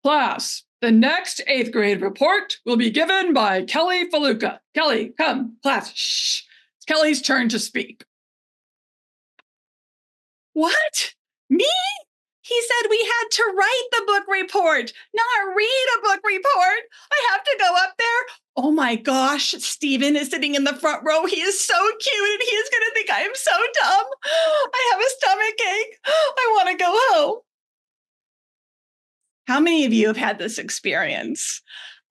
Class, the next 8th grade report will be given by Kelly Fallucca. Kelly, come, class, shh. It's Kelly's turn to speak. What? Me? He said we had to write the book report, not read a book report. I have to go up there. Oh my gosh, Stephen is sitting in the front row. He is so cute and he is going to think I am so dumb. I have a stomach ache. I want to go home. How many of you have had this experience?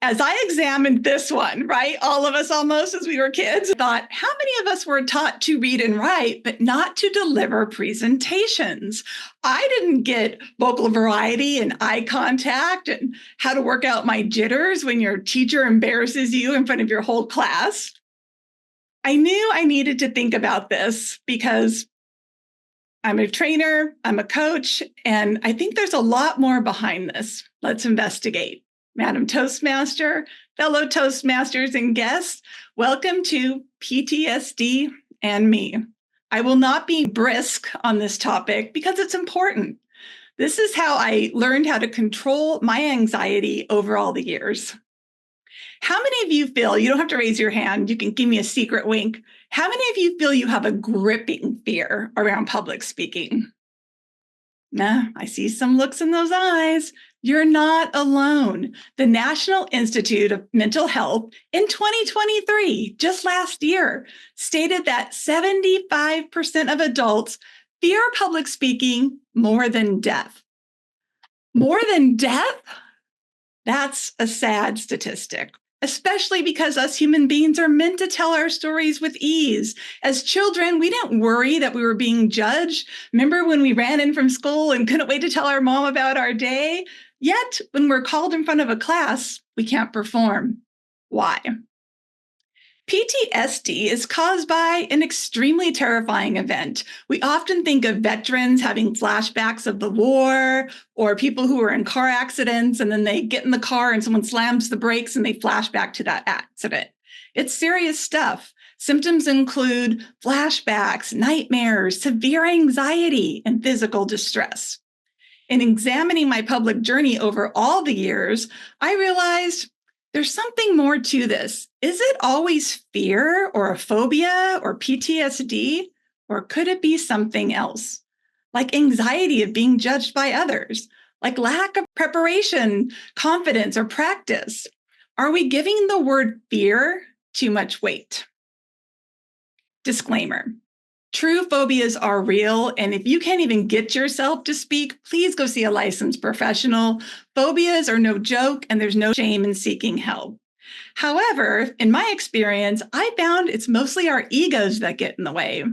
As I examined this one, right, all of us almost as we were kids, thought, how many of us were taught to read and write, but not to deliver presentations? I didn't get vocal variety and eye contact and how to work out my jitters when your teacher embarrasses you in front of your whole class. I knew I needed to think about this because I'm a trainer, I'm a coach, and I think there's a lot more behind this. Let's investigate. Madam Toastmaster, fellow Toastmasters and guests, welcome to PTSD and me. I will not be brisk on this topic because it's important. This is how I learned how to control my anxiety over all the years. How many of you feel, you don't have to raise your hand, you can give me a secret wink. How many of you feel you have a gripping fear around public speaking? Nah, I see some looks in those eyes. You're not alone. The National Institute of Mental Health in 2023, just last year, stated that 75% of adults fear public speaking more than death. More than death? That's a sad statistic, especially because us human beings are meant to tell our stories with ease. As children, we didn't worry that we were being judged. Remember when we ran in from school and couldn't wait to tell our mom about our day? Yet, when we're called in front of a class, we can't perform. Why? PTSD is caused by an extremely terrifying event. We often think of veterans having flashbacks of the war or people who were in car accidents and then they get in the car and someone slams the brakes and they flash back to that accident. It's serious stuff. Symptoms include flashbacks, nightmares, severe anxiety, and physical distress. In examining my public journey over all the years, I realized there's something more to this. Is it always fear or a phobia or PTSD? Or could it be something else? Like anxiety of being judged by others, like lack of preparation, confidence, or practice? Are we giving the word fear too much weight? Disclaimer. True phobias are real, and if you can't even get yourself to speak, please go see a licensed professional. Phobias are no joke, and there's no shame in seeking help. However, in my experience, I found it's mostly our egos that get in the way.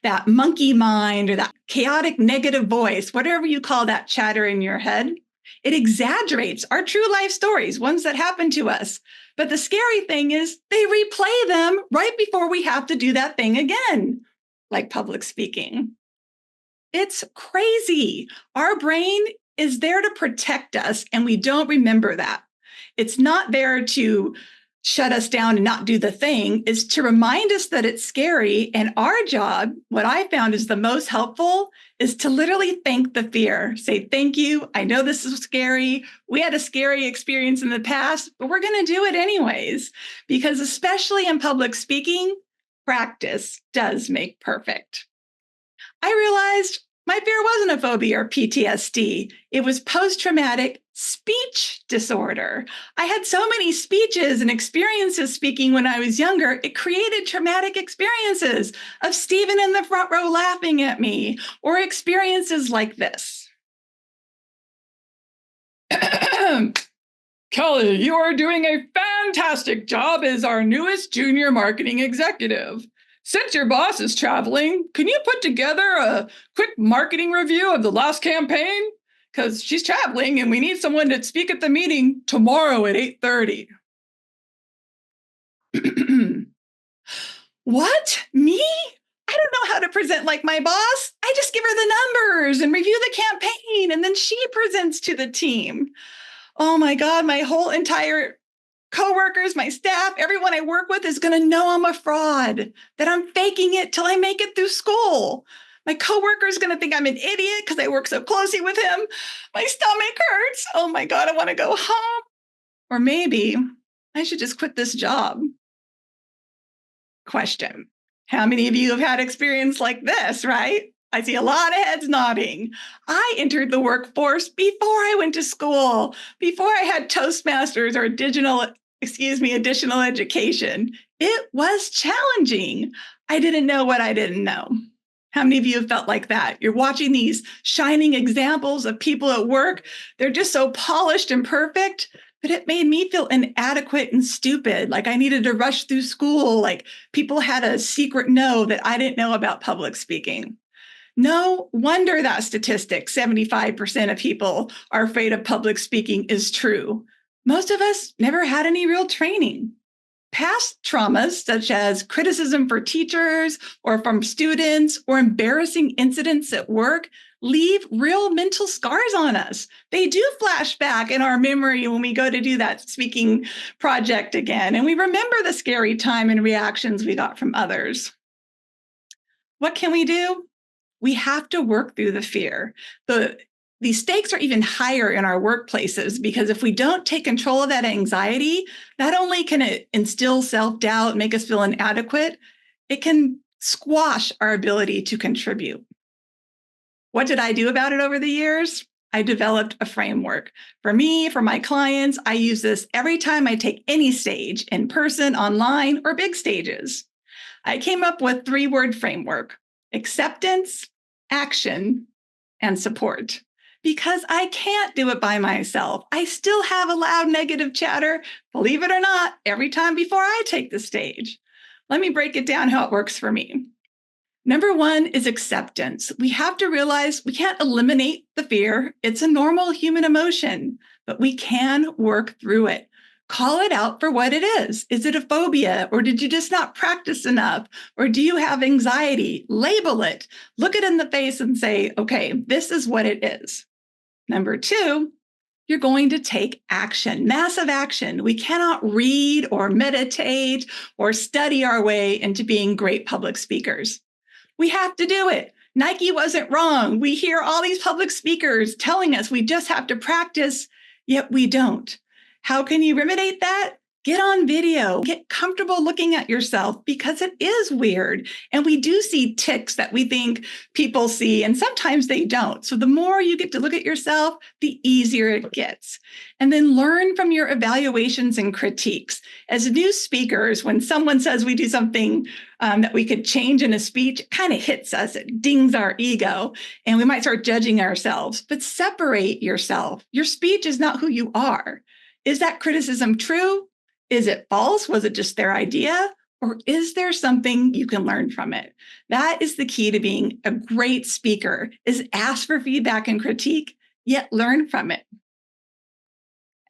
That monkey mind or that chaotic negative voice, whatever you call that chatter in your head, it exaggerates our true life stories, ones that happen to us. But the scary thing is they replay them right before we have to do that thing again. Like public speaking. It's crazy. Our brain is there to protect us, and we don't remember that. It's not there to shut us down and not do the thing. It's to remind us that it's scary. And our job, what I found is the most helpful, is to literally thank the fear. Say, thank you. I know this is scary. We had a scary experience in the past, but we're going to do it anyways. Because especially in public speaking, practice does make perfect. I realized my fear wasn't a phobia or PTSD. It was post-traumatic speech disorder. I had so many speeches and experiences speaking when I was younger, it created traumatic experiences of Stephen in the front row laughing at me, or experiences like this. Kelly, you are doing a fantastic job as our newest junior marketing executive. Since your boss is traveling, can you put together a quick marketing review of the last campaign? Because she's traveling and we need someone to speak at the meeting tomorrow at 8:30. What? Me? I don't know how to present like my boss. I just give her the numbers and review the campaign, and then she presents to the team. Oh my God, my whole entire coworkers, my staff, everyone I work with is going to know I'm a fraud, that I'm faking it till I make it through school. My coworker is going to think I'm an idiot because I work so closely with him. My stomach hurts. Oh my God, I want to go home. Or maybe I should just quit this job. Question. How many of you have had experience like this, right? I see a lot of heads nodding. I entered the workforce before I went to school, before I had Toastmasters or additional education. It was challenging. I didn't know what I didn't know. How many of you have felt like that? You're watching these shining examples of people at work. They're just so polished and perfect, but it made me feel inadequate and stupid, like I needed to rush through school, like people had a secret know that I didn't know about public speaking. No wonder that statistic, 75% of people are afraid of public speaking, is true. Most of us never had any real training. Past traumas, such as criticism for teachers or from students or embarrassing incidents at work, leave real mental scars on us. They do flash back in our memory when we go to do that speaking project again, and we remember the scary time and reactions we got from others. What can we do? We have to work through the fear. The stakes are even higher in our workplaces because if we don't take control of that anxiety, not only can it instill self-doubt, make us feel inadequate, it can squash our ability to contribute. What did I do about it over the years? I developed a framework. For me, for my clients, I use this every time I take any stage, in person, online, or big stages. I came up with a 3-word framework: acceptance, action, and support. Because I can't do it by myself. I still have a loud negative chatter, believe it or not, every time before I take the stage. Let me break it down how it works for me. Number 1 is acceptance. We have to realize we can't eliminate the fear. It's a normal human emotion, but we can work through it. Call it out for what it is. Is it a phobia? Or did you just not practice enough? Or do you have anxiety? Label it. Look it in the face and say, okay, this is what it is. Number 2, you're going to take action, massive action. We cannot read or meditate or study our way into being great public speakers. We have to do it. Nike wasn't wrong. We hear all these public speakers telling us we just have to practice, yet we don't. How can you remediate that? Get on video, get comfortable looking at yourself because it is weird. And we do see tics that we think people see, and sometimes they don't. So the more you get to look at yourself, the easier it gets. And then learn from your evaluations and critiques. As new speakers, when someone says we do something that we could change in a speech, it kind of hits us, it dings our ego, and we might start judging ourselves. But separate yourself. Your speech is not who you are. Is that criticism true? Is it false? Was it just their idea? Or is there something you can learn from it? That is the key to being a great speaker, is ask for feedback and critique, yet learn from it.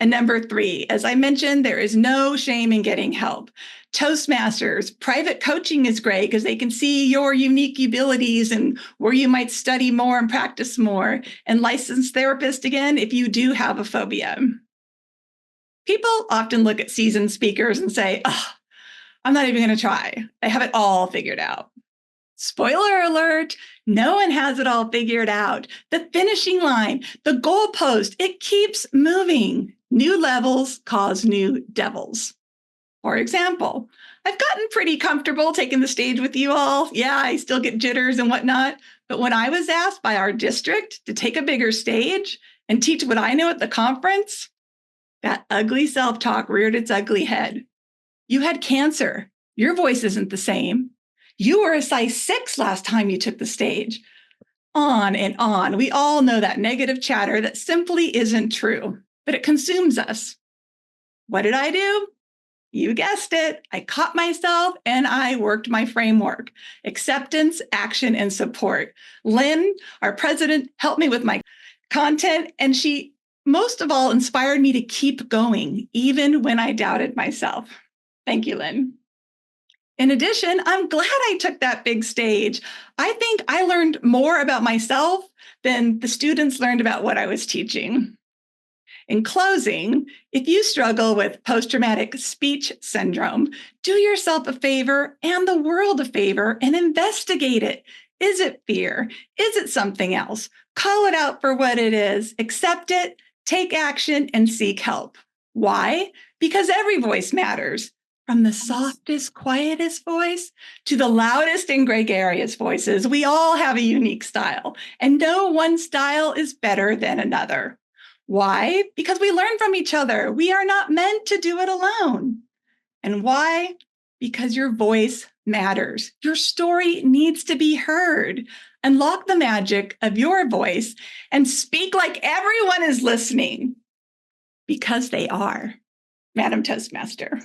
And number 3, as I mentioned, there is no shame in getting help. Toastmasters, private coaching is great because they can see your unique abilities and where you might study more and practice more. And licensed therapist, again, if you do have a phobia. People often look at seasoned speakers and say, oh, I'm not even going to try. I have it all figured out. Spoiler alert, no one has it all figured out. The finishing line, the goalpost, it keeps moving. New levels cause new devils. For example, I've gotten pretty comfortable taking the stage with you all. Yeah, I still get jitters and whatnot. But when I was asked by our district to take a bigger stage and teach what I know at the conference, that ugly self-talk reared its ugly head. You had cancer. Your voice isn't the same. You were a size 6 last time you took the stage. On and on. We all know that negative chatter that simply isn't true, but it consumes us. What did I do? You guessed it. I caught myself and I worked my framework. Acceptance, action, and support. Lynn, our president, helped me with my content, and she most of all inspired me to keep going, even when I doubted myself. Thank you, Lynn. In addition, I'm glad I took that big stage. I think I learned more about myself than the students learned about what I was teaching. In closing, if you struggle with post-traumatic speech syndrome, do yourself a favor and the world a favor and investigate it. Is it fear? Is it something else? Call it out for what it is, accept it, take action, and seek help. Why? Because every voice matters. From the softest, quietest voice to the loudest and gregarious voices, we all have a unique style, and no one style is better than another. Why? Because we learn from each other. We are not meant to do it alone. And why? Because your voice matters. Your story needs to be heard. Unlock the magic of your voice and speak like everyone is listening, because they are. Madam Toastmaster.